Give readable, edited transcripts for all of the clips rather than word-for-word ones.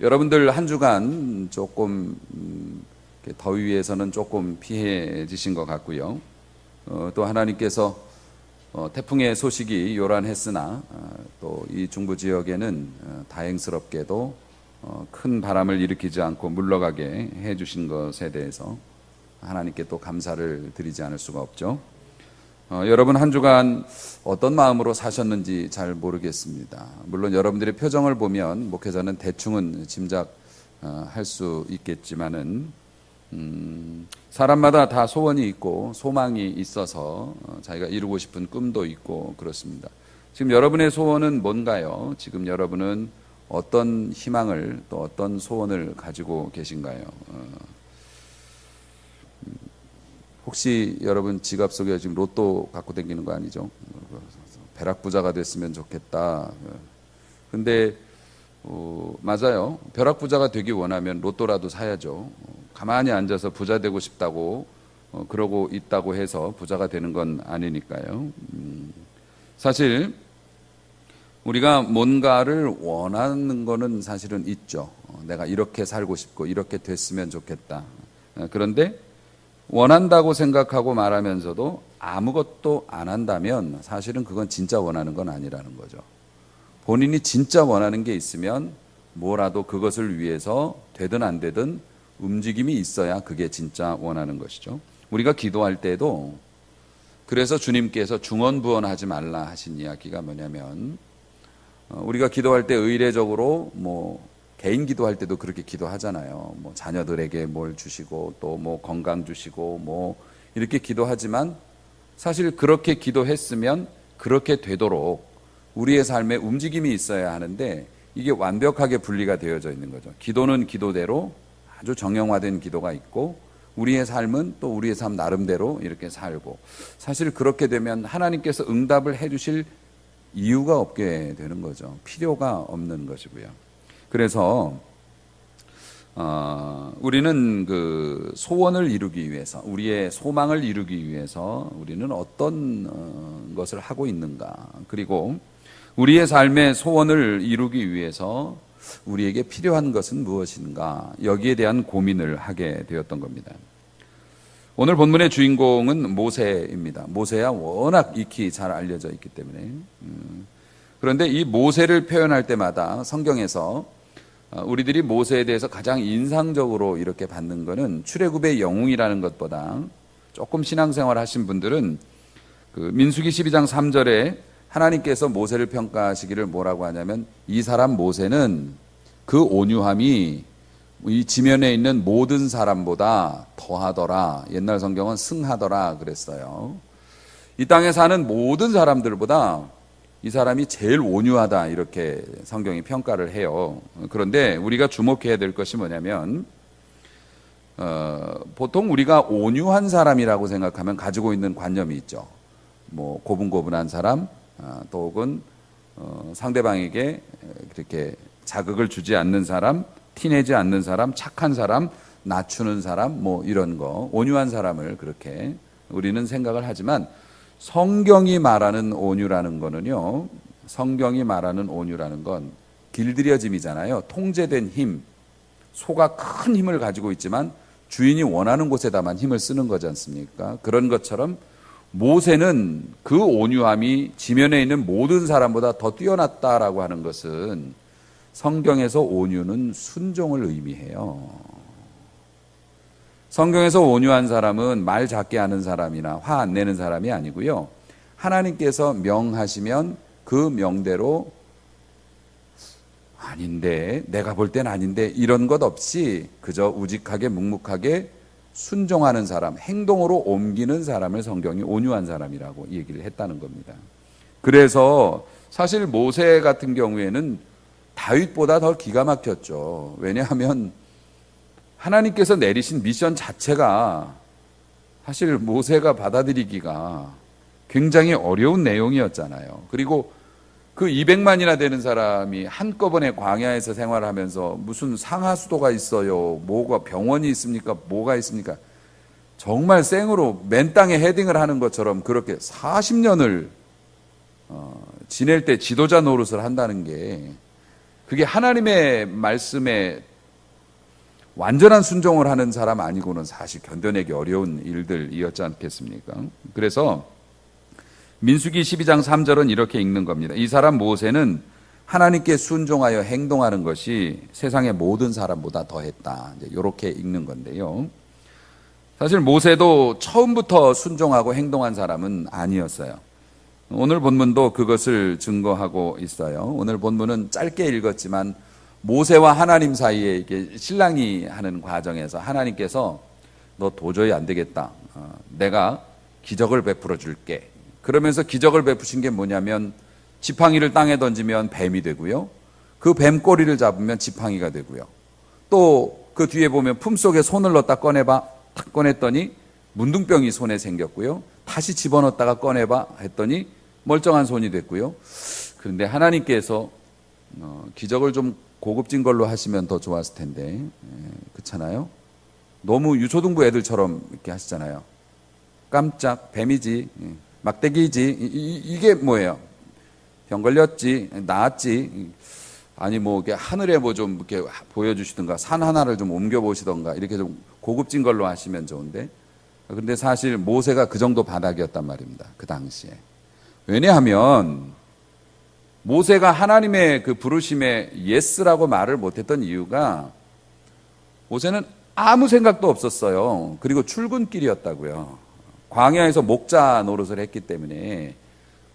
여러분들 한 주간 조금 더위에서는 조금 피해지신 것 같고요. 또 하나님께서 태풍의 소식이 요란했으나 또 이 중부 지역에는 다행스럽게도 큰 바람을 일으키지 않고 물러가게 해주신 것에 대해서 하나님께 또 감사를 드리지 않을 수가 없죠. 여러분 한 주간 어떤 마음으로 사셨는지 잘 모르겠습니다. 물론 여러분들의 표정을 보면 목회자는 대충은 짐작할 수 있겠지만은 사람마다 다 소원이 있고 소망이 있어서 자기가 이루고 싶은 꿈도 있고 그렇습니다. 지금 여러분의 소원은 뭔가요? 지금 여러분은 어떤 희망을 또 어떤 소원을 가지고 계신가요? 혹시 여러분 지갑 속에 지금 로또 갖고 다니는 거 아니죠? 벼락부자가 됐으면 좋겠다. 근데 맞아요. 벼락부자가 되기 원하면 로또라도 사야죠. 가만히 앉아서 부자 되고 싶다고 그러고 있다고 해서 부자가 되는 건 아니니까요. 사실 우리가 뭔가를 원하는 거는 사실은 있죠. 내가 이렇게 살고 싶고 이렇게 됐으면 좋겠다. 그런데 원한다고 생각하고 말하면서도 아무것도 안 한다면 사실은 그건 진짜 원하는 건 아니라는 거죠. 본인이 진짜 원하는 게 있으면 뭐라도 그것을 위해서 되든 안 되든 움직임이 있어야 그게 진짜 원하는 것이죠. 우리가 기도할 때도 그래서 주님께서 중언부언하지 말라 하신 이야기가 뭐냐면 우리가 기도할 때 의례적으로 개인 기도할 때도 그렇게 기도하잖아요. 자녀들에게 뭘 주시고 또 건강 주시고 이렇게 기도하지만 사실 그렇게 기도했으면 그렇게 되도록 우리의 삶에 움직임이 있어야 하는데 이게 완벽하게 분리가 되어져 있는 거죠. 기도는 기도대로 아주 정형화된 기도가 있고 우리의 삶은 또 우리의 삶 나름대로 이렇게 살고 사실 그렇게 되면 하나님께서 응답을 해주실 이유가 없게 되는 거죠. 필요가 없는 것이고요. 그래서 우리는 그 소원을 이루기 위해서 우리의 소망을 이루기 위해서 우리는 어떤 것을 하고 있는가 그리고 우리의 삶의 소원을 이루기 위해서 우리에게 필요한 것은 무엇인가 여기에 대한 고민을 하게 되었던 겁니다. 오늘 본문의 주인공은 모세입니다. 모세야 워낙 익히 잘 알려져 있기 때문에 그런데 이 모세를 표현할 때마다 성경에서 우리들이 모세에 대해서 가장 인상적으로 이렇게 받는 것은 출애굽의 영웅이라는 것보다 조금 신앙생활 하신 분들은 그 민수기 12장 3절에 하나님께서 모세를 평가하시기를 뭐라고 하냐면 이 사람 모세는 그 온유함이 이 지면에 있는 모든 사람보다 더하더라. 옛날 성경은 승하더라 그랬어요. 이 땅에 사는 모든 사람들보다 이 사람이 제일 온유하다 이렇게 성경이 평가를 해요. 그런데 우리가 주목해야 될 것이 뭐냐면 보통 우리가 온유한 사람이라고 생각하면 가지고 있는 관념이 있죠. 고분고분한 사람 또 혹은 상대방에게 그렇게 자극을 주지 않는 사람, 티내지 않는 사람, 착한 사람, 낮추는 사람 이런 거 온유한 사람을 그렇게 우리는 생각을 하지만 성경이 말하는 온유라는 거는요. 성경이 말하는 온유라는 건 길들여짐이잖아요. 통제된 힘, 소가 큰 힘을 가지고 있지만 주인이 원하는 곳에다만 힘을 쓰는 거지 않습니까? 그런 것처럼 모세는 그 온유함이 지면에 있는 모든 사람보다 더 뛰어났다라고 하는 것은 성경에서 온유는 순종을 의미해요. 성경에서 온유한 사람은 말 작게 하는 사람이나 화 안 내는 사람이 아니고요. 하나님께서 명하시면 그 명대로 아닌데 내가 볼 땐 아닌데 이런 것 없이 그저 우직하게 묵묵하게 순종하는 사람, 행동으로 옮기는 사람을 성경이 온유한 사람이라고 얘기를 했다는 겁니다. 그래서 사실 모세 같은 경우에는 다윗보다 더 기가 막혔죠. 왜냐하면 하나님께서 내리신 미션 자체가 사실 모세가 받아들이기가 굉장히 어려운 내용이었잖아요. 그리고 그 200만이나 되는 사람이 한꺼번에 광야에서 생활하면서 무슨 상하수도가 있어요. 뭐가 병원이 있습니까? 뭐가 있습니까? 정말 생으로 맨 땅에 헤딩을 하는 것처럼 그렇게 40년을 지낼 때 지도자 노릇을 한다는 게 그게 하나님의 말씀에 완전한 순종을 하는 사람 아니고는 사실 견뎌내기 어려운 일들이었지 않겠습니까? 그래서 민수기 12장 3절은 이렇게 읽는 겁니다. 이 사람 모세는 하나님께 순종하여 행동하는 것이 세상의 모든 사람보다 더했다. 이렇게 읽는 건데요. 사실 모세도 처음부터 순종하고 행동한 사람은 아니었어요. 오늘 본문도 그것을 증거하고 있어요. 오늘 본문은 짧게 읽었지만 모세와 하나님 사이에 이게 실랑이 하는 과정에서 하나님께서 너 도저히 안 되겠다. 내가 기적을 베풀어 줄게. 그러면서 기적을 베푸신 게 뭐냐면 지팡이를 땅에 던지면 뱀이 되고요. 그 뱀 꼬리를 잡으면 지팡이가 되고요. 또 그 뒤에 보면 품속에 손을 넣었다 꺼내봐. 탁 꺼냈더니 문둥병이 손에 생겼고요. 다시 집어넣었다가 꺼내봐 했더니 멀쩡한 손이 됐고요. 그런데 하나님께서 기적을 좀 고급진 걸로 하시면 더 좋았을 텐데, 그렇잖아요. 너무 유초등부 애들처럼 이렇게 하시잖아요. 깜짝 뱀이지, 막대기지, 이게 뭐예요? 병 걸렸지, 나았지, 아니 뭐 이렇게 하늘에 뭐 좀 이렇게 보여주시든가 산 하나를 좀 옮겨 보시던가 이렇게 좀 고급진 걸로 하시면 좋은데, 그런데 사실 모세가 그 정도 바닥이었단 말입니다. 그 당시에. 왜냐하면 모세가 하나님의 그 부르심에 예스라고 말을 못했던 이유가 모세는 아무 생각도 없었어요. 그리고 출근길이었다고요. 광야에서 목자 노릇을 했기 때문에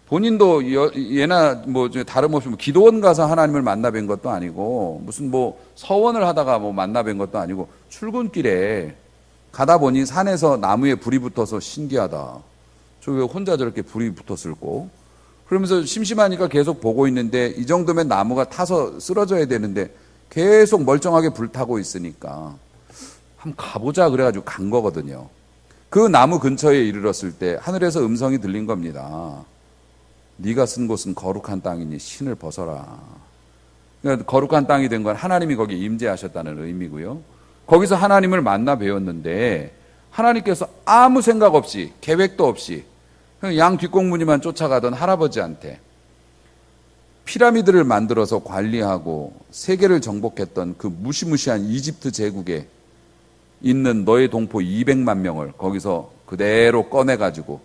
본인도 예나 뭐 다름없이 뭐 기도원 가서 하나님을 만나 뵌 것도 아니고 무슨 뭐 서원을 하다가 뭐 만나 뵌 것도 아니고 출근길에 가다 보니 산에서 나무에 불이 붙어서 신기하다. 저 왜 혼자 저렇게 불이 붙었을꼬? 그러면서 심심하니까 계속 보고 있는데 이 정도면 나무가 타서 쓰러져야 되는데 계속 멀쩡하게 불타고 있으니까 한번 가보자 그래가지고 간 거거든요. 그 나무 근처에 이르렀을 때 하늘에서 음성이 들린 겁니다. 네가 쓴 곳은 거룩한 땅이니 신을 벗어라. 그러니까 거룩한 땅이 된 건 하나님이 거기 임재하셨다는 의미고요. 거기서 하나님을 만나 뵈었는데 하나님께서 아무 생각 없이 계획도 없이 양 뒷공무니만 쫓아가던 할아버지한테 피라미드를 만들어서 관리하고 세계를 정복했던 그 무시무시한 이집트 제국에 있는 너의 동포 200만 명을 거기서 그대로 꺼내가지고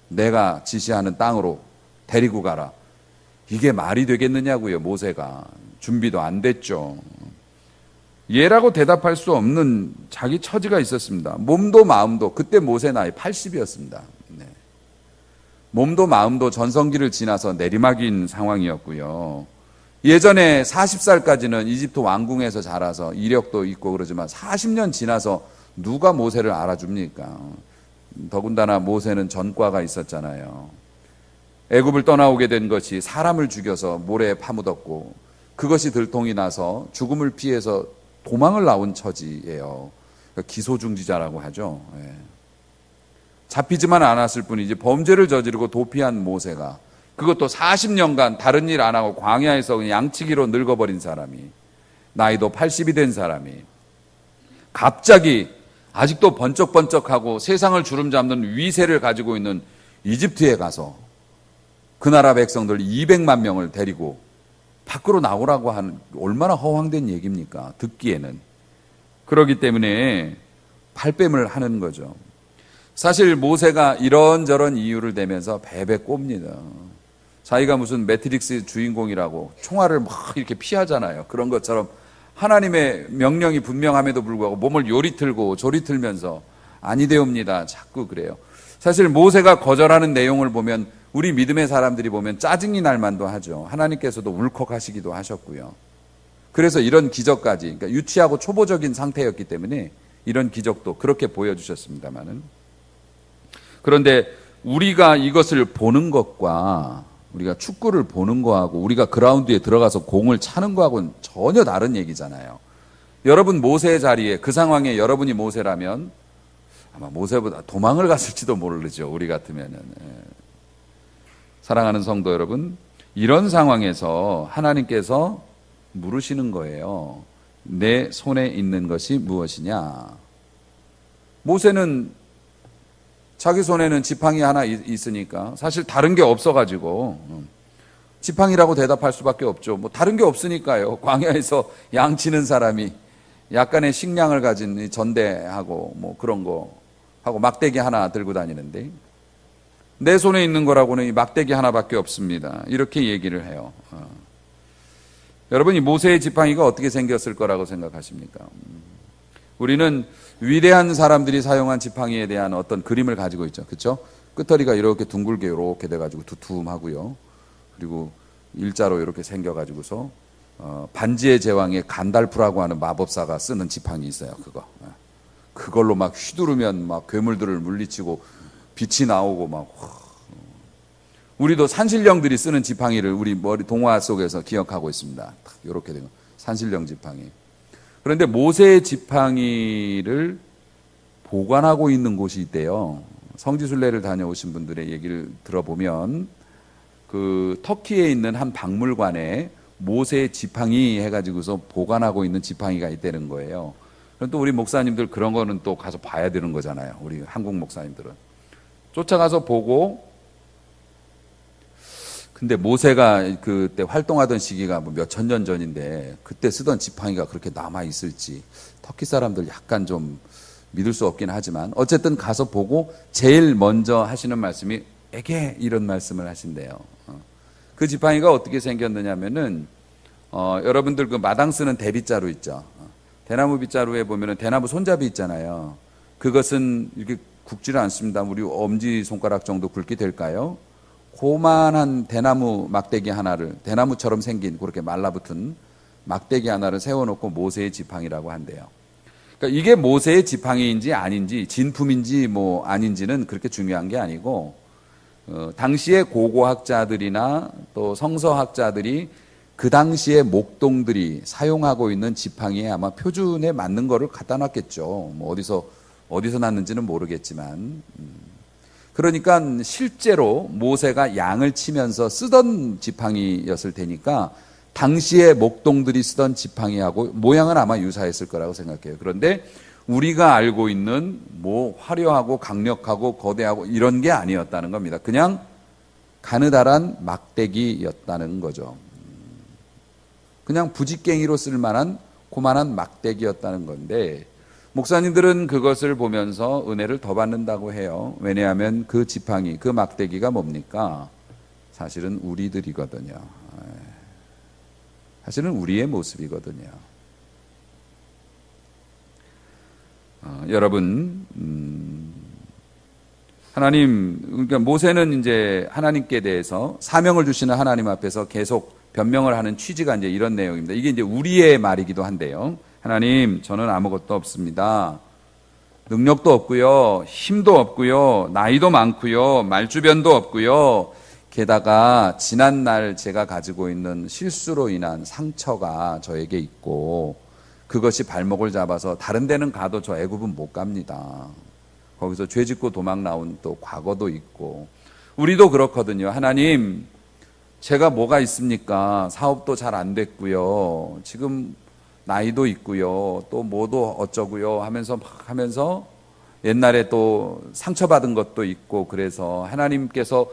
내가 지시하는 땅으로 데리고 가라. 이게 말이 되겠느냐고요. 모세가. 준비도 안 됐죠. 예라고 대답할 수 없는 자기 처지가 있었습니다. 몸도 마음도 그때 모세 나이 80이었습니다. 네. 몸도 마음도 전성기를 지나서 내리막인 상황이었고요. 예전에 40살까지는 이집트 왕궁에서 자라서 이력도 있고 그러지만 40년 지나서 누가 모세를 알아줍니까? 더군다나 모세는 전과가 있었잖아요. 애굽을 떠나오게 된 것이 사람을 죽여서 모래에 파묻었고 그것이 들통이 나서 죽음을 피해서 도망을 나온 처지예요. 그러니까 기소중지자라고 하죠. 예. 잡히지만 않았을 뿐이지 범죄를 저지르고 도피한 모세가 그것도 40년간 다른 일 안 하고 광야에서 그냥 양치기로 늙어버린 사람이 나이도 80이 된 사람이 갑자기 아직도 번쩍번쩍하고 세상을 주름잡는 위세를 가지고 있는 이집트에 가서 그 나라 백성들 200만 명을 데리고 밖으로 나오라고 하는 얼마나 허황된 얘기입니까? 듣기에는. 그렇기 때문에 발뺌을 하는 거죠. 사실 모세가 이런저런 이유를 대면서 베베 꼽니다. 자기가 무슨 매트릭스 주인공이라고 총알을 막 이렇게 피하잖아요. 그런 것처럼 하나님의 명령이 분명함에도 불구하고 몸을 요리 틀고 조리 틀면서 아니되옵니다. 자꾸 그래요. 사실 모세가 거절하는 내용을 보면 우리 믿음의 사람들이 보면 짜증이 날 만도 하죠. 하나님께서도 울컥하시기도 하셨고요. 그래서 이런 기적까지, 그러니까 유치하고 초보적인 상태였기 때문에 이런 기적도 그렇게 보여주셨습니다만은. 그런데 우리가 이것을 보는 것과 우리가 축구를 보는 거하고 우리가 그라운드에 들어가서 공을 차는 거하고는 전혀 다른 얘기잖아요. 여러분 모세의 자리에 그 상황에 여러분이 모세라면 아마 모세보다 도망을 갔을지도 모르죠. 우리 같으면은. 사랑하는 성도 여러분, 이런 상황에서 하나님께서 물으시는 거예요. 내 손에 있는 것이 무엇이냐? 모세는 자기 손에는 지팡이 하나 있으니까 사실 다른 게 없어가지고 지팡이라고 대답할 수밖에 없죠. 뭐 다른 게 없으니까요. 광야에서 양치는 사람이 약간의 식량을 가진 전대하고 뭐 그런 거 하고 막대기 하나 들고 다니는데, 내 손에 있는 거라고는 이 막대기 하나밖에 없습니다. 이렇게 얘기를 해요. 여러분, 이 모세의 지팡이가 어떻게 생겼을 거라고 생각하십니까? 우리는 위대한 사람들이 사용한 지팡이에 대한 어떤 그림을 가지고 있죠. 그렇죠? 끝허리가 이렇게 둥글게 이렇게 돼가지고 두툼하고요. 그리고 일자로 이렇게 생겨가지고서 반지의 제왕의 간달프라고 하는 마법사가 쓰는 지팡이 있어요. 그걸로 막 휘두르면 막 괴물들을 물리치고 빛이 나오고 막. 우리도 산신령들이 쓰는 지팡이를 우리 머리 동화 속에서 기억하고 있습니다. 이렇게 된 거. 산신령 지팡이. 그런데 모세의 지팡이를 보관하고 있는 곳이 있대요. 성지순례를 다녀오신 분들의 얘기를 들어보면 그 터키에 있는 한 박물관에 모세의 지팡이 해가지고서 보관하고 있는 지팡이가 있다는 거예요. 그럼 또 우리 목사님들 그런 거는 또 가서 봐야 되는 거잖아요. 우리 한국 목사님들은. 쫓아가서 보고, 근데 모세가 그때 활동하던 시기가 뭐 몇천 년 전인데 그때 쓰던 지팡이가 그렇게 남아있을지 터키 사람들 약간 좀 믿을 수 없긴 하지만 어쨌든 가서 보고 제일 먼저 하시는 말씀이 에게 이런 말씀을 하신대요. 그 지팡이가 어떻게 생겼느냐면은 여러분들 그 마당 쓰는 대빗자루 있죠. 대나무 빗자루에 보면은 대나무 손잡이 있잖아요. 그것은 이렇게 굵지는 않습니다. 우리 엄지 손가락 정도 굵기 될까요? 고만한 대나무 막대기 하나를, 대나무처럼 생긴 그렇게 말라붙은 막대기 하나를 세워놓고 모세의 지팡이라고 한대요. 그러니까 이게 모세의 지팡이인지 아닌지, 진품인지 뭐 아닌지는 그렇게 중요한 게 아니고, 당시의 고고학자들이나 또 성서학자들이 그 당시의 목동들이 사용하고 있는 지팡이에 아마 표준에 맞는 거를 갖다 놨겠죠. 뭐 어디서 났는지는 모르겠지만. 그러니까 실제로 모세가 양을 치면서 쓰던 지팡이였을 테니까 당시의 목동들이 쓰던 지팡이하고 모양은 아마 유사했을 거라고 생각해요. 그런데 우리가 알고 있는 뭐 화려하고 강력하고 거대하고 이런 게 아니었다는 겁니다. 그냥 가느다란 막대기였다는 거죠. 그냥 부직갱이로 쓸만한 고만한 막대기였다는 건데, 목사님들은 그것을 보면서 은혜를 더 받는다고 해요. 왜냐하면 그 지팡이, 그 막대기가 뭡니까? 사실은 우리들이거든요. 사실은 우리의 모습이거든요. 여러분, 하나님, 그러니까 모세는 이제 하나님께 대해서 사명을 주시는 하나님 앞에서 계속 변명을 하는 취지가 이제 이런 내용입니다. 이게 이제 우리의 말이기도 한데요. 하나님, 저는 아무것도 없습니다. 능력도 없고요, 힘도 없고요, 나이도 많고요, 말주변도 없고요. 게다가 지난날 제가 가지고 있는 실수로 인한 상처가 저에게 있고 그것이 발목을 잡아서 다른 데는 가도 저 애굽은 못 갑니다. 거기서 죄 짓고 도망 나온 또 과거도 있고, 우리도 그렇거든요. 하나님, 제가 뭐가 있습니까? 사업도 잘 안 됐고요. 지금 나이도 있고요. 또 뭐도 어쩌고요 하면서 옛날에 또 상처받은 것도 있고, 그래서 하나님께서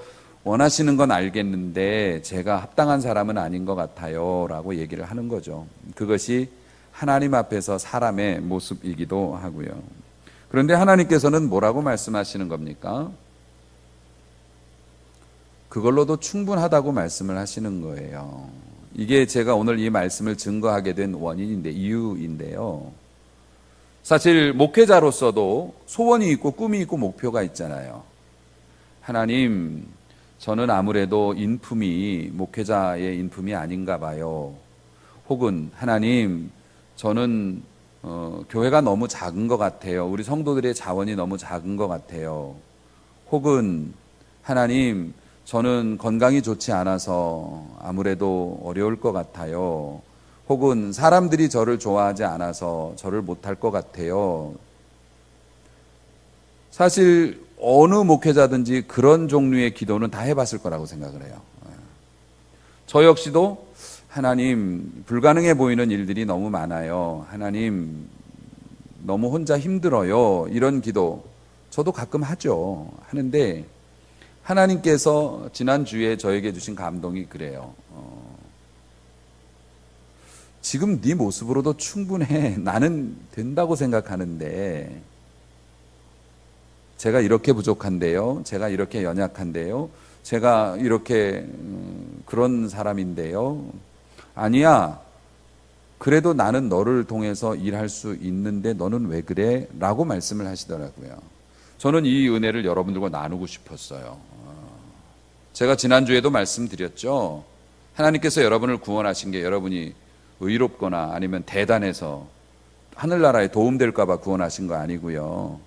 원하시는 건 알겠는데 제가 합당한 사람은 아닌 것 같아요 라고 얘기를 하는 거죠. 그것이 하나님 앞에서 사람의 모습이기도 하고요. 그런데 하나님께서는 뭐라고 말씀하시는 겁니까? 그걸로도 충분하다고 말씀을 하시는 거예요. 이게 제가 오늘 이 말씀을 증거하게 된 이유인데요. 사실 목회자로서도 소원이 있고 꿈이 있고 목표가 있잖아요. 하나님, 저는 아무래도 인품이 목회자의 인품이 아닌가 봐요. 혹은 하나님, 저는 교회가 너무 작은 것 같아요. 우리 성도들의 자원이 너무 작은 것 같아요. 혹은 하나님, 저는 건강이 좋지 않아서 아무래도 어려울 것 같아요. 혹은 사람들이 저를 좋아하지 않아서 저를 못할 것 같아요. 사실 어느 목회자든지 그런 종류의 기도는 다 해봤을 거라고 생각을 해요. 저 역시도 하나님, 불가능해 보이는 일들이 너무 많아요. 하나님, 너무 혼자 힘들어요. 이런 기도 저도 가끔 하죠. 하는데 하나님께서 지난주에 저에게 주신 감동이 그래요. 지금 네 모습으로도 충분해. 나는 된다고 생각하는데 제가 이렇게 부족한데요. 제가 이렇게 연약한데요. 제가 이렇게 그런 사람인데요. 아니야. 그래도 나는 너를 통해서 일할 수 있는데 너는 왜 그래? 라고 말씀을 하시더라고요. 저는 이 은혜를 여러분들과 나누고 싶었어요. 제가 지난주에도 말씀드렸죠. 하나님께서 여러분을 구원하신 게 여러분이 의롭거나 아니면 대단해서 하늘나라에 도움될까 봐 구원하신 거 아니고요.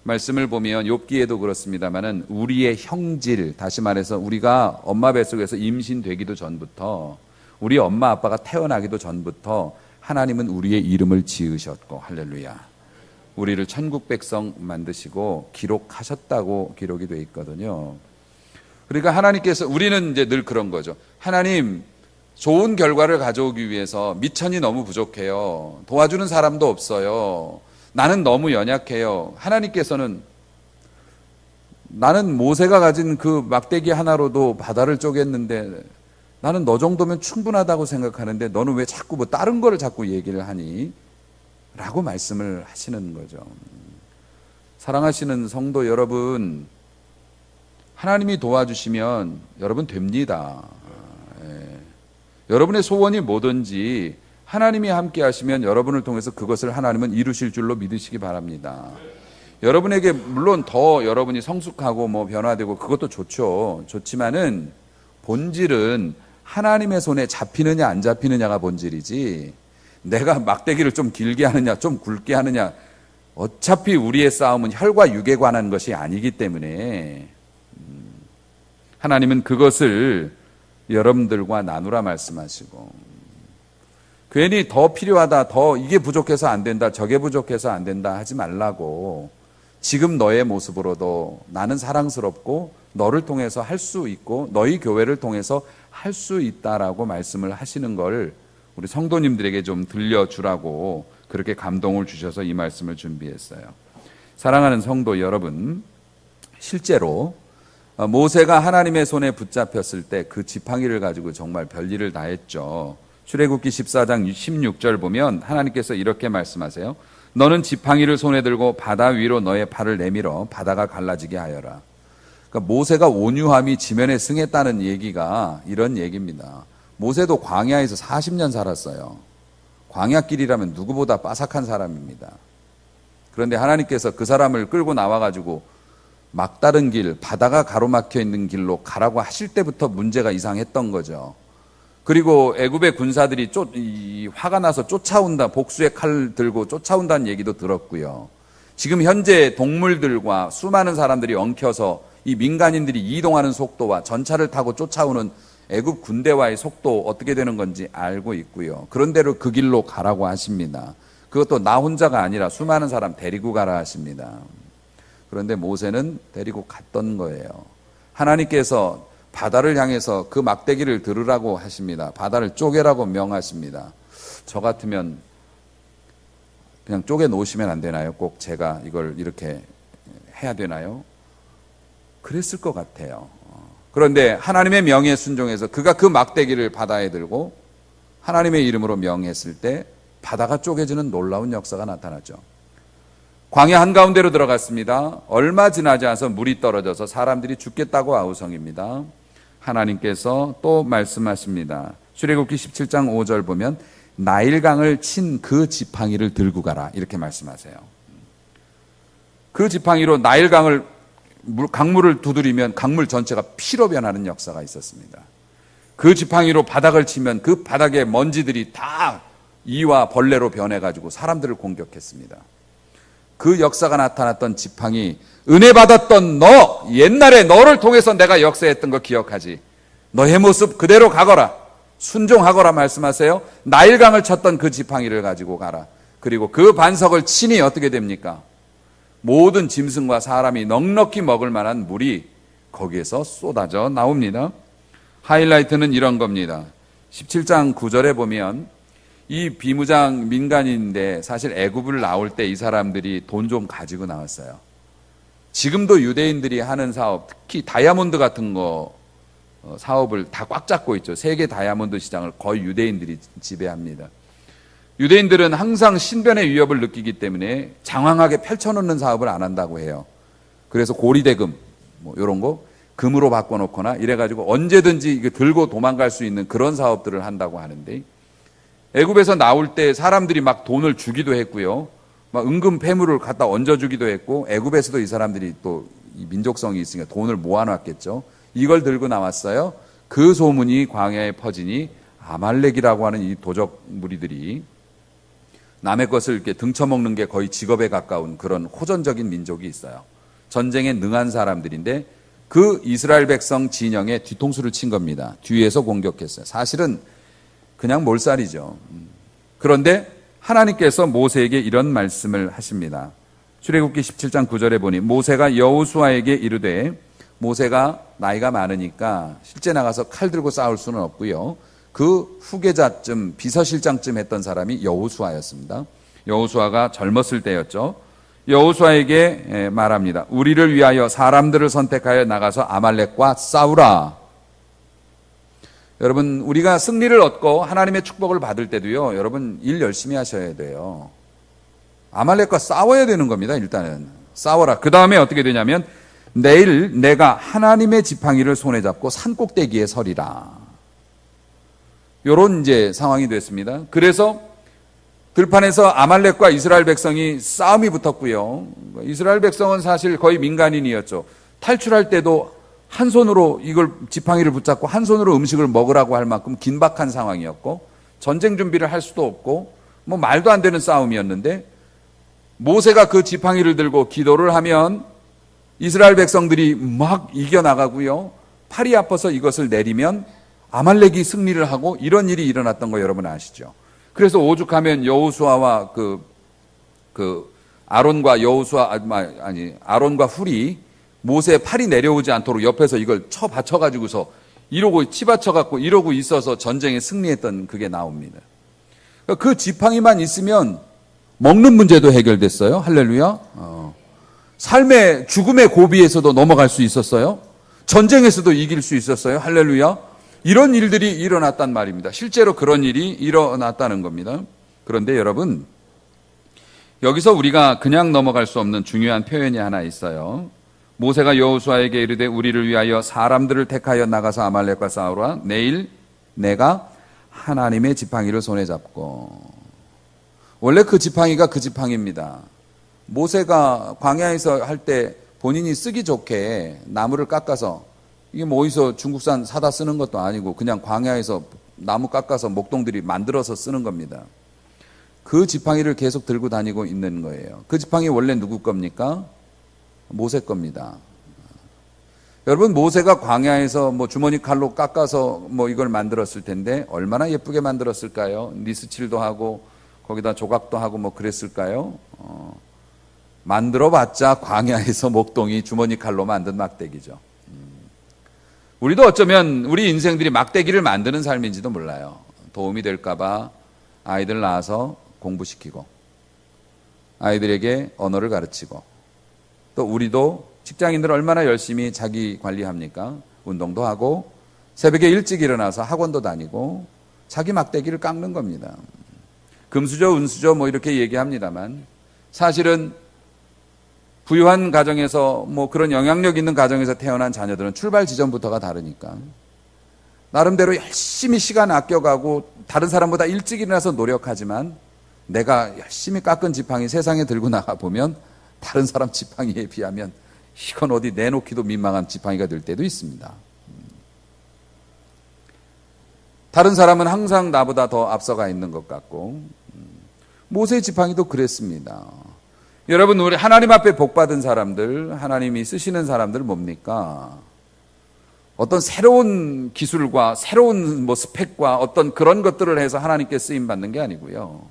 말씀을 보면 욥기에도 그렇습니다만은 우리의 형질, 다시 말해서 우리가 엄마 뱃속에서 임신되기도 전부터 우리 엄마 아빠가 태어나기도 전부터 하나님은 우리의 이름을 지으셨고, 할렐루야, 우리를 천국 백성 만드시고 기록하셨다고 기록이 되어 있거든요. 그러니까 하나님께서, 우리는 이제 늘 그런 거죠. 하나님, 좋은 결과를 가져오기 위해서 미천이 너무 부족해요. 도와주는 사람도 없어요. 나는 너무 연약해요. 하나님께서는 나는 모세가 가진 그 막대기 하나로도 바다를 쪼갰는데 나는 너 정도면 충분하다고 생각하는데 너는 왜 자꾸 뭐 다른 거를 자꾸 얘기를 하니? 라고 말씀을 하시는 거죠. 사랑하시는 성도 여러분, 하나님이 도와주시면 여러분 됩니다. 여러분의 소원이 뭐든지 하나님이 함께 하시면 여러분을 통해서 그것을 하나님은 이루실 줄로 믿으시기 바랍니다. 여러분에게 물론 더 여러분이 성숙하고 뭐 변화되고 그것도 좋죠. 좋지만은 본질은 하나님의 손에 잡히느냐 안 잡히느냐가 본질이지, 내가 막대기를 좀 길게 하느냐 좀 굵게 하느냐, 어차피 우리의 싸움은 혈과 육에 관한 것이 아니기 때문에 하나님은 그것을 여러분들과 나누라 말씀하시고, 괜히 더 필요하다, 더 이게 부족해서 안 된다, 저게 부족해서 안 된다 하지 말라고, 지금 너의 모습으로도 나는 사랑스럽고 너를 통해서 할 수 있고 너희 교회를 통해서 할 수 있다라고 말씀을 하시는 걸 우리 성도님들에게 좀 들려주라고 그렇게 감동을 주셔서 이 말씀을 준비했어요. 사랑하는 성도 여러분, 실제로 모세가 하나님의 손에 붙잡혔을 때 그 지팡이를 가지고 정말 별일을 다 했죠. 출애굽기 14장 16절 보면 하나님께서 이렇게 말씀하세요. 너는 지팡이를 손에 들고 바다 위로 너의 팔을 내밀어 바다가 갈라지게 하여라. 그러니까 모세가 온유함이 지면에 승했다는 얘기가 이런 얘기입니다. 모세도 광야에서 40년 살았어요. 광야길이라면 누구보다 빠삭한 사람입니다. 그런데 하나님께서 그 사람을 끌고 나와가지고 막다른 길, 바다가 가로막혀 있는 길로 가라고 하실 때부터 문제가 이상했던 거죠. 그리고 애굽의 군사들이 화가 나서 쫓아온다, 복수의 칼 들고 쫓아온다는 얘기도 들었고요. 지금 현재 동물들과 수많은 사람들이 엉켜서 이 민간인들이 이동하는 속도와 전차를 타고 쫓아오는 애굽 군대와의 속도 어떻게 되는 건지 알고 있고요. 그런 대로 그 길로 가라고 하십니다. 그것도 나 혼자가 아니라 수많은 사람 데리고 가라 하십니다. 그런데 모세는 데리고 갔던 거예요. 하나님께서 바다를 향해서 그 막대기를 들으라고 하십니다. 바다를 쪼개라고 명하십니다. 저 같으면 그냥 쪼개 놓으시면 안 되나요? 꼭 제가 이걸 이렇게 해야 되나요? 그랬을 것 같아요. 그런데 하나님의 명에 순종해서 그가 그 막대기를 바다에 들고 하나님의 이름으로 명했을 때 바다가 쪼개지는 놀라운 역사가 나타나죠. 광야 한가운데로 들어갔습니다. 얼마 지나지 않아서 물이 떨어져서 사람들이 죽겠다고 아우성입니다. 하나님께서 또 말씀하십니다. 출애굽기 17장 5절 보면 나일강을 친 그 지팡이를 들고 가라, 이렇게 말씀하세요. 그 지팡이로 나일강을 강물을 두드리면 강물 전체가 피로 변하는 역사가 있었습니다. 그 지팡이로 바닥을 치면 그 바닥의 먼지들이 다 이와 벌레로 변해가지고 사람들을 공격했습니다. 그 역사가 나타났던 지팡이, 은혜 받았던 너, 옛날에 너를 통해서 내가 역사했던 거 기억하지? 너의 모습 그대로 가거라, 순종하거라 말씀하세요. 나일강을 쳤던 그 지팡이를 가지고 가라. 그리고 그 반석을 치니 어떻게 됩니까? 모든 짐승과 사람이 넉넉히 먹을 만한 물이 거기에서 쏟아져 나옵니다. 하이라이트는 이런 겁니다. 17장 9절에 보면 이 비무장 민간인인데 사실 애굽을 나올 때 이 사람들이 돈 좀 가지고 나왔어요. 지금도 유대인들이 하는 사업, 특히 다이아몬드 같은 거 사업을 다 꽉 잡고 있죠. 세계 다이아몬드 시장을 거의 유대인들이 지배합니다. 유대인들은 항상 신변의 위협을 느끼기 때문에 장황하게 펼쳐놓는 사업을 안 한다고 해요. 그래서 고리대금 뭐 이런 거 금으로 바꿔놓거나 이래가지고 언제든지 이거 들고 도망갈 수 있는 그런 사업들을 한다고 하는데, 애굽에서 나올 때 사람들이 막 돈을 주기도 했고요. 막 은금 폐물을 갖다 얹어주기도 했고, 애굽에서도 이 사람들이 또 이 민족성이 있으니까 돈을 모아놨겠죠. 이걸 들고 나왔어요. 그 소문이 광야에 퍼지니 아말렉이라고 하는 이 도적 무리들이 남의 것을 이렇게 등쳐먹는 게 거의 직업에 가까운 그런 호전적인 민족이 있어요. 전쟁에 능한 사람들인데 그 이스라엘 백성 진영에 뒤통수를 친 겁니다. 뒤에서 공격했어요. 사실은 그냥 몰살이죠. 그런데 하나님께서 모세에게 이런 말씀을 하십니다. 출애굽기 17장 9절에 보니 모세가 여호수아에게 이르되, 모세가 나이가 많으니까 실제 나가서 칼 들고 싸울 수는 없고요. 그 후계자쯤 비서실장쯤 했던 사람이 여호수아였습니다. 여호수아가 젊었을 때였죠. 여호수아에게 말합니다. 우리를 위하여 사람들을 선택하여 나가서 아말렉과 싸우라. 여러분, 우리가 승리를 얻고 하나님의 축복을 받을 때도요, 여러분 일 열심히 하셔야 돼요. 아말렉과 싸워야 되는 겁니다. 일단은 싸워라. 그 다음에 어떻게 되냐면 내일 내가 하나님의 지팡이를 손에 잡고 산꼭대기에 서리라. 요런 이제 상황이 됐습니다. 그래서 들판에서 아말렉과 이스라엘 백성이 싸움이 붙었고요. 이스라엘 백성은 사실 거의 민간인이었죠. 탈출할 때도 한 손으로 이걸 지팡이를 붙잡고 한 손으로 음식을 먹으라고 할 만큼 긴박한 상황이었고, 전쟁 준비를 할 수도 없고 뭐 말도 안 되는 싸움이었는데, 모세가 그 지팡이를 들고 기도를 하면 이스라엘 백성들이 막 이겨나가고요. 팔이 아파서 이것을 내리면 아말렉이 승리를 하고, 이런 일이 일어났던 거 여러분 아시죠? 그래서 오죽하면 여호수아와 아론과 훌이 모세의 팔이 내려오지 않도록 옆에서 이걸 쳐 받쳐가지고서 이러고 치받쳐갖고 이러고 있어서 전쟁에 승리했던 그게 나옵니다. 그 지팡이만 있으면 먹는 문제도 해결됐어요. 할렐루야. 삶의 죽음의 고비에서도 넘어갈 수 있었어요. 전쟁에서도 이길 수 있었어요. 할렐루야. 이런 일들이 일어났단 말입니다. 실제로 그런 일이 일어났다는 겁니다. 그런데 여러분, 여기서 우리가 그냥 넘어갈 수 없는 중요한 표현이 하나 있어요. 모세가 여호수아에게 이르되 우리를 위하여 사람들을 택하여 나가서 아말렉과 싸우라. 내일 내가 하나님의 지팡이를 손에 잡고. 원래 그 지팡이가 그 지팡이입니다. 모세가 광야에서 할 때 본인이 쓰기 좋게 나무를 깎아서, 이게 뭐 어디서 중국산 사다 쓰는 것도 아니고 그냥 광야에서 나무 깎아서 목동들이 만들어서 쓰는 겁니다. 그 지팡이를 계속 들고 다니고 있는 거예요. 그 지팡이 원래 누구 겁니까? 모세 겁니다. 여러분, 모세가 광야에서 뭐 주머니 칼로 깎아서 뭐 이걸 만들었을 텐데 얼마나 예쁘게 만들었을까요? 니스칠도 하고 거기다 조각도 하고 뭐 그랬을까요? 만들어봤자 광야에서 목동이 주머니 칼로 만든 막대기죠. 우리도 어쩌면 우리 인생들이 막대기를 만드는 삶인지도 몰라요. 도움이 될까봐 아이들 낳아서 공부시키고, 아이들에게 언어를 가르치고, 또 우리도 직장인들 얼마나 열심히 자기 관리합니까? 운동도 하고 새벽에 일찍 일어나서 학원도 다니고 자기 막대기를 깎는 겁니다. 금수저, 은수저 뭐 이렇게 얘기합니다만, 사실은 부유한 가정에서 뭐 그런 영향력 있는 가정에서 태어난 자녀들은 출발 지점부터가 다르니까 나름대로 열심히 시간 아껴가고 다른 사람보다 일찍 일어나서 노력하지만, 내가 열심히 깎은 지팡이 세상에 들고 나가 보면 다른 사람 지팡이에 비하면 이건 어디 내놓기도 민망한 지팡이가 될 때도 있습니다. 다른 사람은 항상 나보다 더 앞서가 있는 것 같고, 모세의 지팡이도 그랬습니다. 여러분, 우리 하나님 앞에 복받은 사람들, 하나님이 쓰시는 사람들 뭡니까? 어떤 새로운 기술과 새로운 뭐 스펙과 어떤 그런 것들을 해서 하나님께 쓰임 받는 게 아니고요.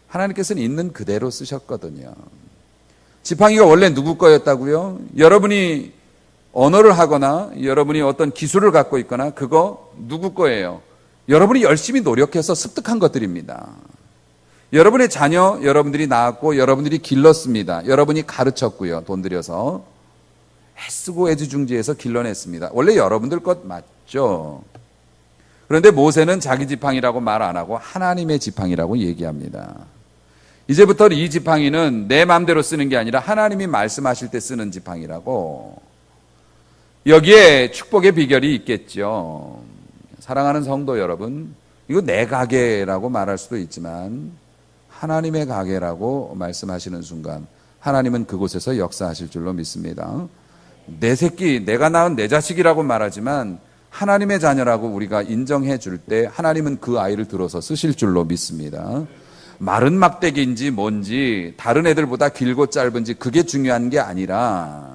하나님께서는 있는 그대로 쓰셨거든요. 지팡이가 원래 누구 거였다고요? 여러분이 언어를 하거나 여러분이 어떤 기술을 갖고 있거나 그거 누구 거예요? 여러분이 열심히 노력해서 습득한 것들입니다. 여러분의 자녀 여러분들이 낳았고 여러분들이 길렀습니다. 여러분이 가르쳤고요. 돈 들여서. 애쓰고 애지중지해서 길러냈습니다. 원래 여러분들 것 맞죠? 그런데 모세는 자기 지팡이라고 말 안 하고 하나님의 지팡이라고 얘기합니다. 이제부터 이 지팡이는 내 마음대로 쓰는 게 아니라 하나님이 말씀하실 때 쓰는 지팡이라고. 여기에 축복의 비결이 있겠죠. 사랑하는 성도 여러분, 이거 내 가게라고 말할 수도 있지만 하나님의 가게라고 말씀하시는 순간 하나님은 그곳에서 역사하실 줄로 믿습니다. 내 새끼, 내가 낳은 내 자식이라고 말하지만 하나님의 자녀라고 우리가 인정해 줄 때 하나님은 그 아이를 들어서 쓰실 줄로 믿습니다. 마른 막대기인지 뭔지 다른 애들보다 길고 짧은지 그게 중요한 게 아니라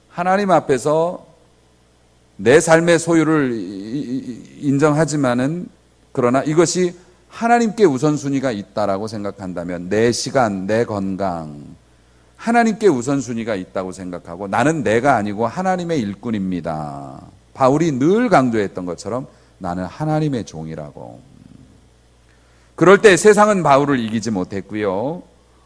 하나님 앞에서 내 삶의 소유를 인정하지만은 그러나 이것이 하나님께 우선순위가 있다라고 생각한다면 내 시간, 내 건강 하나님께 우선순위가 있다고 생각하고 나는 내가 아니고 하나님의 일꾼입니다. 바울이 늘 강조했던 것처럼 나는 하나님의 종이라고. 그럴 때 세상은 바울을 이기지 못했고요.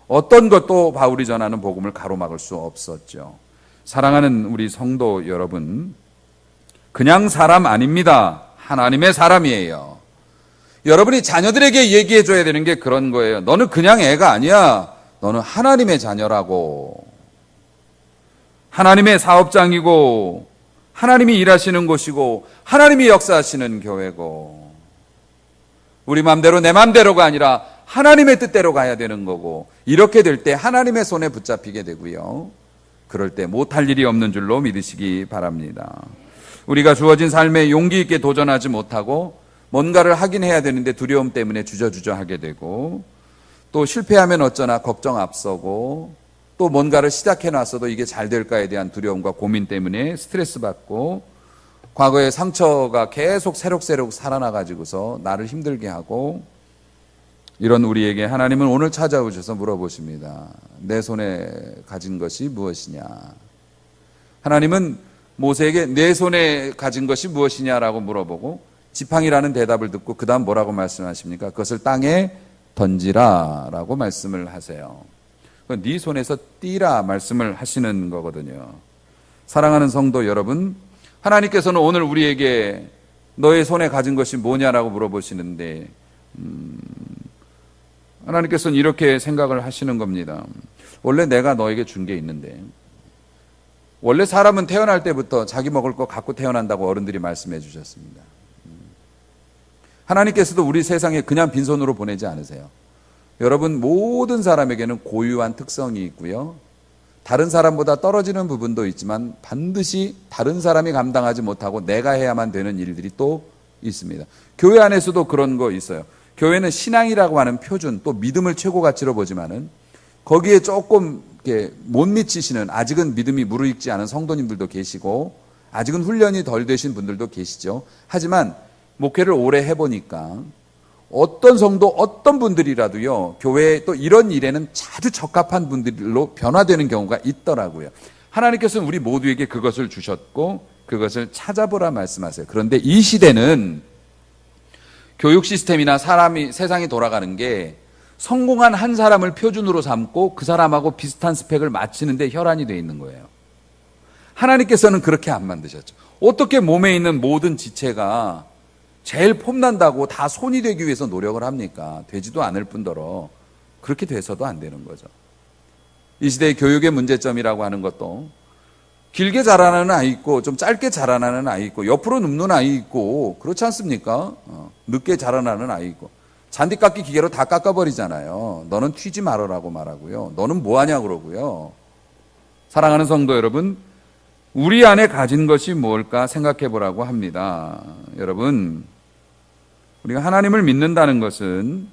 어떤 것도 바울이 전하는 복음을 가로막을 수 없었죠. 사랑하는 우리 성도 여러분, 그냥 사람 아닙니다. 하나님의 사람이에요. 여러분이 자녀들에게 얘기해 줘야 되는 게 그런 거예요. 너는 그냥 애가 아니야. 너는 하나님의 자녀라고. 하나님의 사업장이고 하나님이 일하시는 곳이고 하나님이 역사하시는 교회고 우리 마음대로 내 마음대로가 아니라 하나님의 뜻대로 가야 되는 거고 이렇게 될 때 하나님의 손에 붙잡히게 되고요. 그럴 때 못할 일이 없는 줄로 믿으시기 바랍니다. 우리가 주어진 삶에 용기 있게 도전하지 못하고 뭔가를 하긴 해야 되는데 두려움 때문에 주저주저 하게 되고 또 실패하면 어쩌나 걱정 앞서고 또 뭔가를 시작해 놨어도 이게 잘 될까에 대한 두려움과 고민 때문에 스트레스 받고 과거의 상처가 계속 새록새록 살아나가지고서 나를 힘들게 하고 이런 우리에게 하나님은 오늘 찾아오셔서 물어보십니다. 내 손에 가진 것이 무엇이냐? 하나님은 모세에게 내 손에 가진 것이 무엇이냐라고 물어보고 지팡이라는 대답을 듣고 그 다음 뭐라고 말씀하십니까? 그것을 땅에 던지라라고 말씀을 하세요. 네 손에서 띄라 말씀을 하시는 거거든요. 사랑하는 성도 여러분, 하나님께서는 오늘 우리에게 너의 손에 가진 것이 뭐냐라고 물어보시는데 하나님께서는 이렇게 생각을 하시는 겁니다. 원래 내가 너에게 준 게 있는데 원래 사람은 태어날 때부터 자기 먹을 거 갖고 태어난다고 어른들이 말씀해 주셨습니다. 하나님께서도 우리 세상에 그냥 빈손으로 보내지 않으세요. 여러분 모든 사람에게는 고유한 특성이 있고요. 다른 사람보다 떨어지는 부분도 있지만 반드시 다른 사람이 감당하지 못하고 내가 해야만 되는 일들이 또 있습니다. 교회 안에서도 그런 거 있어요. 교회는 신앙이라고 하는 표준 또 믿음을 최고 가치로 보지만은 거기에 조금 이렇게 못 미치시는 아직은 믿음이 무르익지 않은 성도님들도 계시고 아직은 훈련이 덜 되신 분들도 계시죠. 하지만 목회를 오래 해보니까 어떤 성도 어떤 분들이라도요 교회에 또 이런 일에는 아주 적합한 분들로 변화되는 경우가 있더라고요. 하나님께서는 우리 모두에게 그것을 주셨고 그것을 찾아보라 말씀하세요. 그런데 이 시대는 교육 시스템이나 세상이 돌아가는 게 성공한 한 사람을 표준으로 삼고 그 사람하고 비슷한 스펙을 맞추는데 혈안이 되어 있는 거예요. 하나님께서는 그렇게 안 만드셨죠. 어떻게 몸에 있는 모든 지체가 제일 폼난다고 다 손이 되기 위해서 노력을 합니까? 되지도 않을 뿐더러 그렇게 돼서도 안 되는 거죠. 이 시대의 교육의 문제점이라고 하는 것도 길게 자라나는 아이 있고 좀 짧게 자라나는 아이 있고 옆으로 눕는 아이 있고 그렇지 않습니까? 늦게 자라나는 아이 있고 잔디깎기 기계로 다 깎아버리잖아요. 너는 튀지 말아라고 말하고요. 너는 뭐하냐 그러고요. 사랑하는 성도 여러분, 우리 안에 가진 것이 뭘까 생각해 보라고 합니다. 여러분, 우리가 하나님을 믿는다는 것은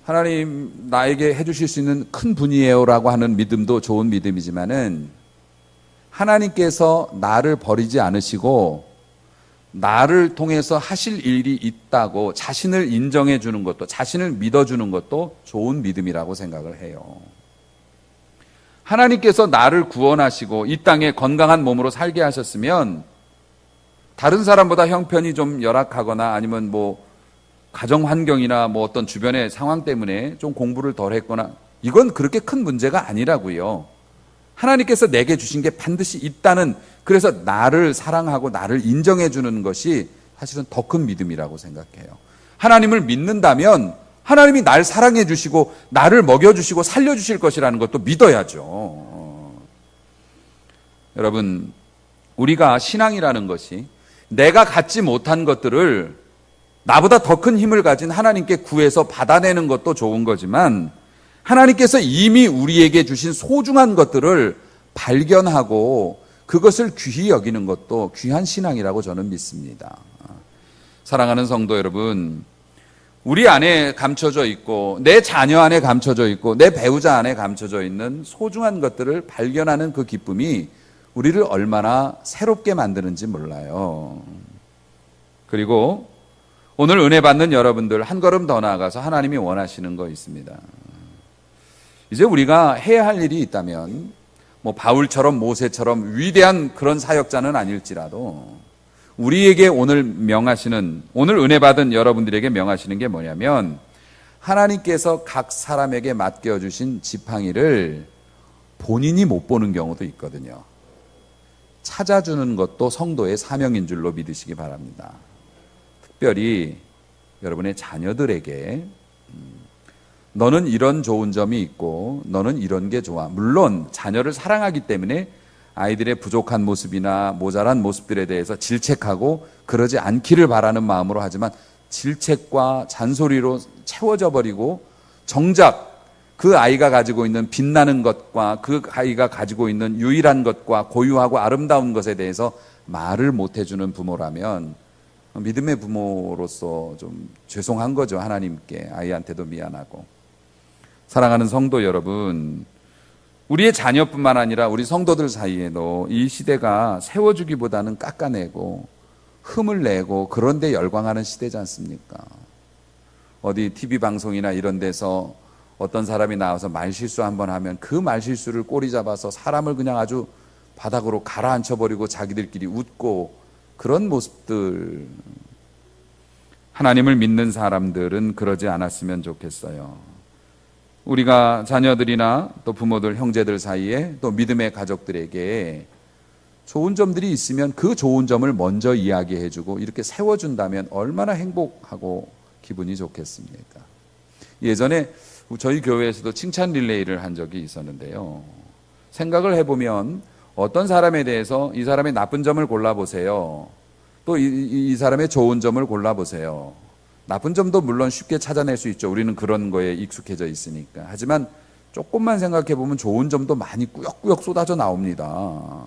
하나님 나에게 해주실 수 있는 큰 분이에요 라고 하는 믿음도 좋은 믿음이지만은 하나님께서 나를 버리지 않으시고 나를 통해서 하실 일이 있다고 자신을 인정해 주는 것도 자신을 믿어주는 것도 좋은 믿음이라고 생각을 해요. 하나님께서 나를 구원하시고 이 땅에 건강한 몸으로 살게 하셨으면 다른 사람보다 형편이 좀 열악하거나 아니면 뭐 가정 환경이나 뭐 어떤 주변의 상황 때문에 좀 공부를 덜 했거나 이건 그렇게 큰 문제가 아니라고요. 하나님께서 내게 주신 게 반드시 있다는, 그래서 나를 사랑하고 나를 인정해 주는 것이 사실은 더 큰 믿음이라고 생각해요. 하나님을 믿는다면 하나님이 날 사랑해 주시고 나를 먹여 주시고 살려 주실 것이라는 것도 믿어야죠. 여러분, 우리가 신앙이라는 것이 내가 갖지 못한 것들을 나보다 더 큰 힘을 가진 하나님께 구해서 받아내는 것도 좋은 거지만, 하나님께서 이미 우리에게 주신 소중한 것들을 발견하고 그것을 귀히 여기는 것도 귀한 신앙이라고 저는 믿습니다. 사랑하는 성도 여러분, 우리 안에 감춰져 있고 내 자녀 안에 감춰져 있고 내 배우자 안에 감춰져 있는 소중한 것들을 발견하는 그 기쁨이 우리를 얼마나 새롭게 만드는지 몰라요. 그리고 오늘 은혜 받는 여러분들, 한 걸음 더 나아가서 하나님이 원하시는 거 있습니다. 이제 우리가 해야 할 일이 있다면, 바울처럼 모세처럼 위대한 그런 사역자는 아닐지라도 우리에게 오늘 명하시는, 오늘 은혜 받은 여러분들에게 명하시는 게 뭐냐면, 하나님께서 각 사람에게 맡겨주신 지팡이를 본인이 못 보는 경우도 있거든요. 찾아주는 것도 성도의 사명인 줄로 믿으시기 바랍니다. 특별히 여러분의 자녀들에게 너는 이런 좋은 점이 있고 너는 이런 게 좋아. 물론 자녀를 사랑하기 때문에 아이들의 부족한 모습이나 모자란 모습들에 대해서 질책하고 그러지 않기를 바라는 마음으로 하지만, 질책과 잔소리로 채워져 버리고 정작 그 아이가 가지고 있는 빛나는 것과 그 아이가 가지고 있는 유일한 것과 고유하고 아름다운 것에 대해서 말을 못 해주는 부모라면 믿음의 부모로서 좀 죄송한 거죠. 하나님께, 아이한테도 미안하고. 사랑하는 성도 여러분, 우리의 자녀뿐만 아니라 우리 성도들 사이에도 이 시대가 세워주기보다는 깎아내고 흠을 내고 그런 데 열광하는 시대지 않습니까? 어디 TV 방송이나 이런 데서 어떤 사람이 나와서 말실수 한번 하면 그 말실수를 꼬리 잡아서 사람을 그냥 아주 바닥으로 가라앉혀버리고 자기들끼리 웃고, 그런 모습들, 하나님을 믿는 사람들은 그러지 않았으면 좋겠어요. 우리가 자녀들이나 또 부모들, 형제들 사이에 또 믿음의 가족들에게 좋은 점들이 있으면 그 좋은 점을 먼저 이야기해주고 이렇게 세워준다면 얼마나 행복하고 기분이 좋겠습니까? 예전에 저희 교회에서도 칭찬 릴레이를 한 적이 있었는데요. 생각을 해보면 어떤 사람에 대해서 이 사람의 나쁜 점을 골라보세요. 또 이 사람의 좋은 점을 골라보세요. 나쁜 점도 물론 쉽게 찾아낼 수 있죠. 우리는 그런 거에 익숙해져 있으니까. 하지만 조금만 생각해 보면 좋은 점도 많이 꾸역꾸역 쏟아져 나옵니다.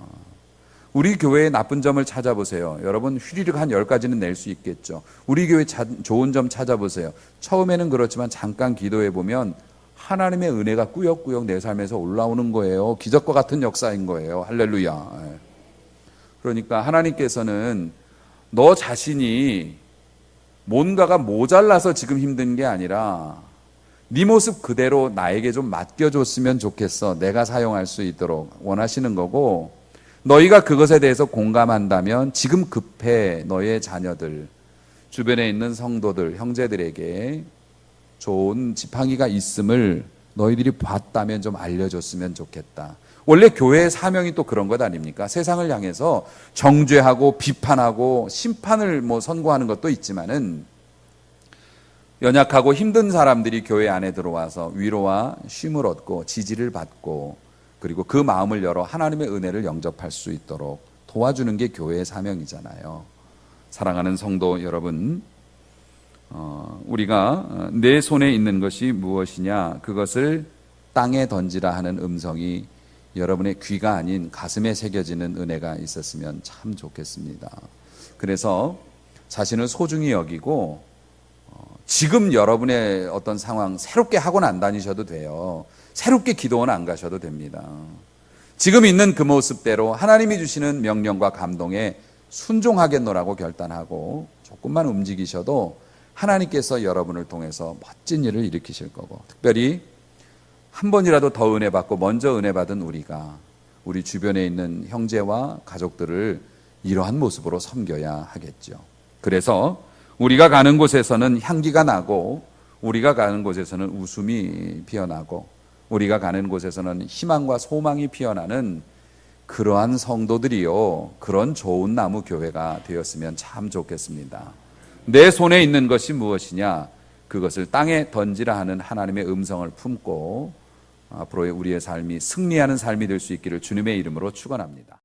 우리 교회의 나쁜 점을 찾아보세요. 여러분 휘리릭 한 10가지는 낼 수 있겠죠. 우리 교회 좋은 점 찾아보세요. 처음에는 그렇지만 잠깐 기도해 보면 하나님의 은혜가 꾸역꾸역 내 삶에서 올라오는 거예요. 기적과 같은 역사인 거예요. 할렐루야. 그러니까 하나님께서는 너 자신이 뭔가가 모자라서 지금 힘든 게 아니라 네 모습 그대로 나에게 좀 맡겨줬으면 좋겠어. 내가 사용할 수 있도록 원하시는 거고, 너희가 그것에 대해서 공감한다면 지금 급해 너의 자녀들, 주변에 있는 성도들, 형제들에게 좋은 지팡이가 있음을 너희들이 봤다면 좀 알려줬으면 좋겠다. 원래 교회의 사명이 또 그런 것 아닙니까? 세상을 향해서 정죄하고 비판하고 심판을 선고하는 것도 있지만은, 연약하고 힘든 사람들이 교회 안에 들어와서 위로와 쉼을 얻고 지지를 받고, 그리고 그 마음을 열어 하나님의 은혜를 영접할 수 있도록 도와주는 게 교회의 사명이잖아요. 사랑하는 성도 여러분, 우리가 내 손에 있는 것이 무엇이냐, 그것을 땅에 던지라 하는 음성이 여러분의 귀가 아닌 가슴에 새겨지는 은혜가 있었으면 참 좋겠습니다. 그래서 자신을 소중히 여기고, 지금 여러분의 어떤 상황 새롭게 학원 안 다니셔도 돼요. 새롭게 기도원 안 가셔도 됩니다. 지금 있는 그 모습대로 하나님이 주시는 명령과 감동에 순종하겠노라고 결단하고 조금만 움직이셔도 하나님께서 여러분을 통해서 멋진 일을 일으키실 거고, 특별히 한 번이라도 더 은혜 받고 먼저 은혜 받은 우리가 우리 주변에 있는 형제와 가족들을 이러한 모습으로 섬겨야 하겠죠. 그래서 우리가 가는 곳에서는 향기가 나고, 우리가 가는 곳에서는 웃음이 피어나고, 우리가 가는 곳에서는 희망과 소망이 피어나는 그러한 성도들이요, 그런 좋은 나무 교회가 되었으면 참 좋겠습니다. 내 손에 있는 것이 무엇이냐? 그것을 땅에 던지라 하는 하나님의 음성을 품고 앞으로의 우리의 삶이 승리하는 삶이 될 수 있기를 주님의 이름으로 축원합니다.